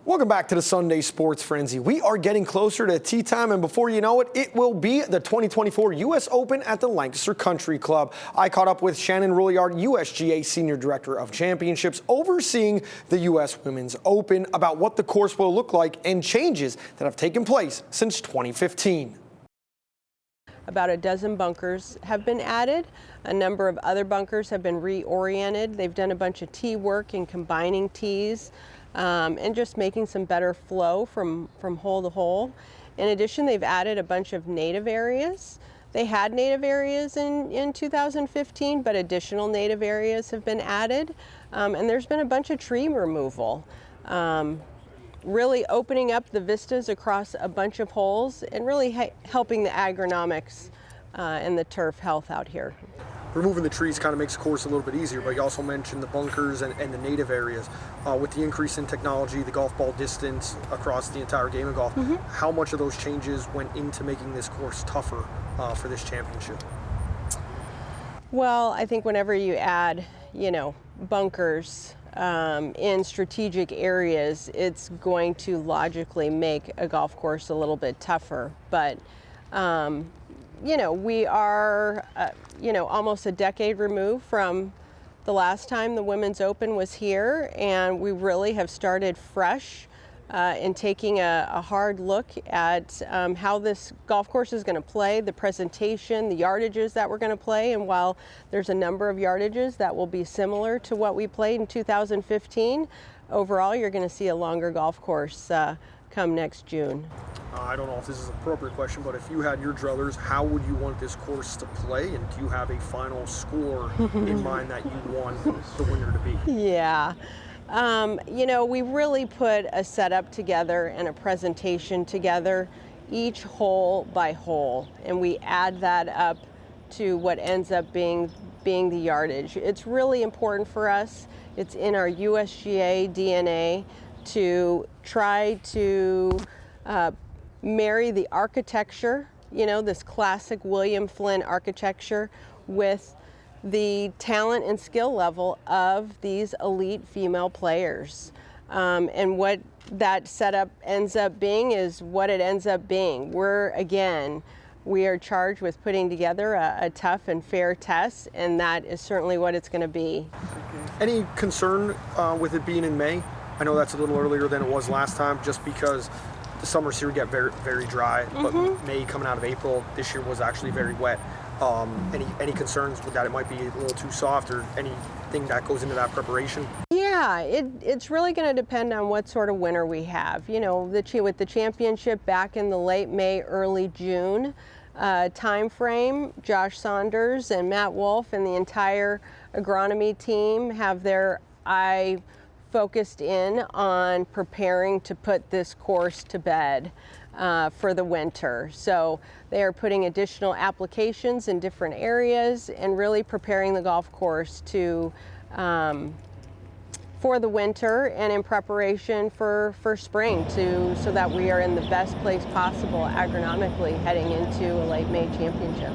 Welcome back to the Sunday Sports Frenzy. We are getting closer to tea time, and before you know it, it will be the 2024 U.S. Open at the Lancaster Country Club. I caught up with Sharon Rouillard, USGA Senior Director of Championships, overseeing the U.S. Women's Open, about what the course will look like and changes that have taken place since 2015. About a dozen bunkers have been added. A number of other bunkers have been reoriented. They've done a bunch of tee work and combining tees. And just making some better flow from hole to hole. In addition, they've added a bunch of native areas. They had native areas in 2015, but additional native areas have been added. And there's been a bunch of tree removal, really opening up the vistas across a bunch of holes and really helping the agronomics and the turf health out here. Removing the trees kind of makes the course a little bit easier, but you also mentioned the bunkers and the native areas. With the increase in technology, the golf ball distance across the entire game of golf, how much of those changes went into making this course tougher for this championship? Well, I think whenever you add, bunkers in strategic areas, it's going to logically make a golf course a little bit tougher. But we are, almost a decade removed from the last time the Women's Open was here, and we really have started fresh in taking a hard look at how this golf course is going to play, the presentation, the yardages that we're going to play. And while there's a number of yardages that will be similar to what we played in 2015, overall you're going to see a longer golf course come next June. I don't know if this is an appropriate question, but if you had your druthers, how would you want this course to play? And do you have a final score in mind that you want the winner to be? Yeah. We really put a setup together and a presentation together, each hole by hole, and we add that up to what ends up being the yardage. It's really important for us. It's in our USGA DNA to try to marry the architecture, this classic William Flynn architecture, with the talent and skill level of these elite female players. And what that setup ends up being is what it ends up being. We are charged with putting together a tough and fair test, and that is certainly what it's going to be. Any concern with it being in May? I know that's a little earlier than it was last time, just because the summers here get very, very dry, but May coming out of April this year was actually very wet. Any concerns with that it might be a little too soft, or anything that goes into that preparation? Yeah, it's really going to depend on what sort of winter we have. With the championship back in the late May, early June time frame, Josh Saunders and Matt Wolf and the entire agronomy team have their eye focused in on preparing to put this course to bed for the winter. So they are putting additional applications in different areas and really preparing the golf course to for the winter and in preparation for spring, so that we are in the best place possible agronomically heading into a late May championship.